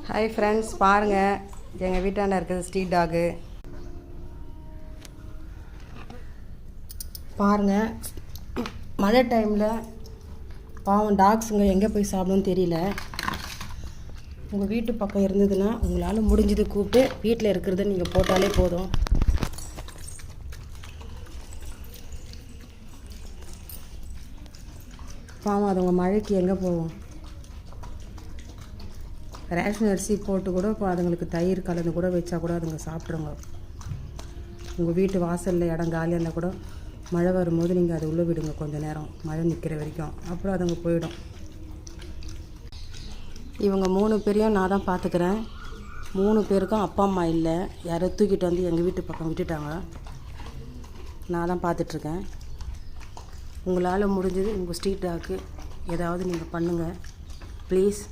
Hi friends, பாருங்கள் எங்கள் வீட்டாண்ட இருக்கிறது ஸ்ட்ரீட் டாகு. பாருங்கள், மழை டைமில் பாவம் டாக்ஸுங்க எங்கே போய் சாப்பிடுன்னு தெரியல. உங்கள் வீட்டு பக்கம் இருந்ததுன்னா உங்களால் முடிஞ்சது கூப்பிட்டு வீட்டில் இருக்கிறத நீங்கள் போட்டாலே போதும். பாவம் அதுங்க மழைக்கு எங்கே போவோம். ரேஷன் அரிசி போட்டு கூட இப்போ அதுங்களுக்கு தயிர் கலந்து கூட வச்சா கூட அதுங்க சாப்பிட்ருங்க. உங்கள் வீட்டு வாசலில் இடம் காலியாக இருந்தால் கூட மழை வரும்போது நீங்கள் அதை உள்ளே விடுங்க கொஞ்சம் நேரம், மழை நிற்கிற வரைக்கும். அப்புறம் அதுங்க போயிடும். இவங்க 3 பேரையும் நான் தான் பார்த்துக்கிறேன். 3 பேருக்கும் அப்பா அம்மா இல்லை, யாரோ தூக்கிட்டு வந்து எங்கள் வீட்டு பக்கம் விட்டுட்டாங்க. நான் தான் பார்த்துட்ருக்கேன். உங்களால் முடிஞ்சது உங்கள் ஸ்ட்ரீட் டாக்கு ஏதாவது நீங்கள் பண்ணுங்கள் ப்ளீஸ்.